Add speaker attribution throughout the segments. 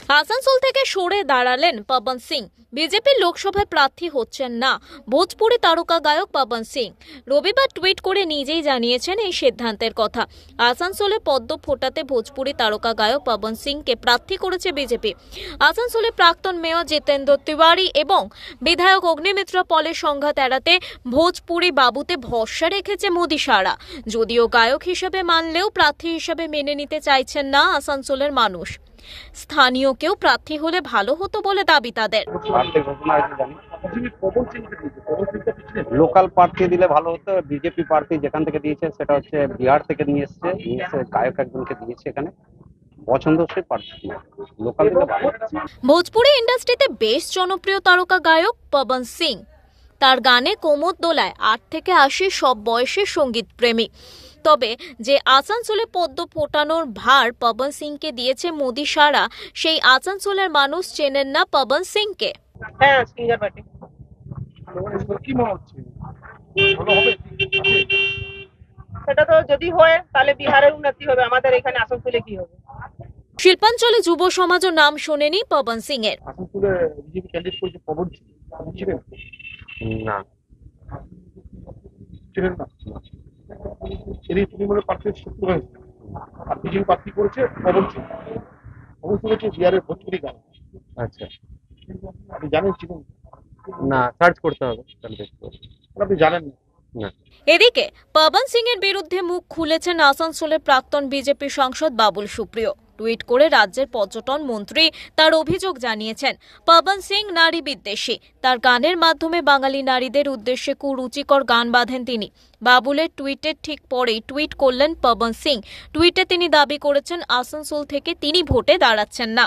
Speaker 1: আসানসোল থেকে সরে দাঁড়ালেন পবন সিং। বিজেপির লোকসভায় প্রার্থী হচ্ছেন না ভোজপুরি তারকা গায়ক পবন সিং। রবিবার টুইট করে নিজেই জানিয়েছেন এই সিদ্ধান্তের কথা। আসানসোলে পদ্ম ফোটাতে ভোজপুরি তারকা গায়ক পবন সিংকে প্রার্থী করেছে বিজেপি। আসানসোলে প্রাক্তন মেয়র জিতেন্দ্র তিওয়ারি এবং বিধায়ক অগ্নিমিত্র পলের সংঘাত এড়াতে ভোজপুরি বাবুতে ভরসা রেখেছে মোদি সারা। যদিও গায়ক হিসেবে মানলেও প্রার্থী হিসেবে মেনে নিতে চাইছেন না আসানসোলের মানুষ। স্থানীয় কেউ প্রার্থী হলে ভালো হতো বলে দাবি তাদের।
Speaker 2: লোকাল প্রার্থী দিলে ভালো হতো। বিজেপি প্রার্থী যেখান থেকে দিয়েছে সেটা হচ্ছে বিহার থেকে নিয়ে এসে গায়ক একজনকে দিয়েছে, এখানে পছন্দসই প্রার্থী, লোকাল দিলে ভালো।
Speaker 1: ভোজপুরি ইন্ডাস্ট্রিতে বেশ জনপ্রিয় তারকা গায়ক পবন সিং। তার গানে কোমর দোলায় 8 থেকে 80 সব বয়সের সঙ্গীত প্রেমী। তবে যে আসানসোলে পদ্ম ফোটানোর ভার পবন সিংকে দিয়েছে মোদি সারা, সেই আসানসোলের মানুষ চেনেন না পবন সিংকে।
Speaker 3: হ্যাঁ, সিঙ্গার পার্টি
Speaker 4: কি মনে হচ্ছে ভালো হবে?
Speaker 3: সেটা তো যদি হয় তাহলে বিহারের উন্নতি হবে, আমাদের এখানে আসানসোলে কি হবে?
Speaker 1: শিল্পাঞ্চলে যুব সমাজও নাম শোনেনি পবন সিং এর।
Speaker 4: আসানসোলে বিজেপি ক্যান্ডিডেট করেছে পবন সিং, আপনি ছিলেন
Speaker 2: না,
Speaker 4: ছিলেন না? এরই তৃণমূলের প্রার্থী শত্রু হয়েছে, আর বিজেপি প্রার্থী করেছে পবন সিং। পবন সিং হচ্ছে বিহারের ভোজপুরি গান।
Speaker 2: আচ্ছা,
Speaker 4: আপনি জানেন ছিলেন?
Speaker 2: না, সার্চ করতে হবে,
Speaker 4: আপনি জানেন না?
Speaker 1: এদিকে পবন সিং এর বিরুদ্ধে মুখ খুলেছেন আসানসোলের প্রাক্তন বিজেপি সাংসদ বাবুল সুপ্রিয়। টুইট করে রাজ্যের পর্যটন মন্ত্রী তার অভিযোগ জানিয়েছেন পবন সিং নারী বিদ্বেষী। তার গানের মাধ্যমে বাঙালি নারীদের উদ্দেশ্যে কুরুচিকর গান বাঁধেন তিনি। বাবুলের টুইটের ঠিক পরেই টুইট করলেন পবন সিং। টুইটে তিনি দাবি করেছেন আসানসোল থেকে তিনি ভোটে দাঁড়াচ্ছেন না।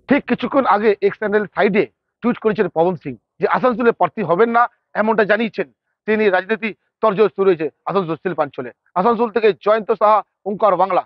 Speaker 4: ঠিক কিছুক্ষণ আগে এক্স চ্যানেল সাইডে টুইট করেছেন পবন সিং যে আসানসোলে প্রার্থী হবেন না, এমনটা জানিয়েছেন তিনি। রাজনীতি তরজোর শুরু হয়েছে আসানসোল শিল্পাঞ্চলে। আসানসোল থেকে জয়ন্ত সাহা, ওঙ্কার বাংলা।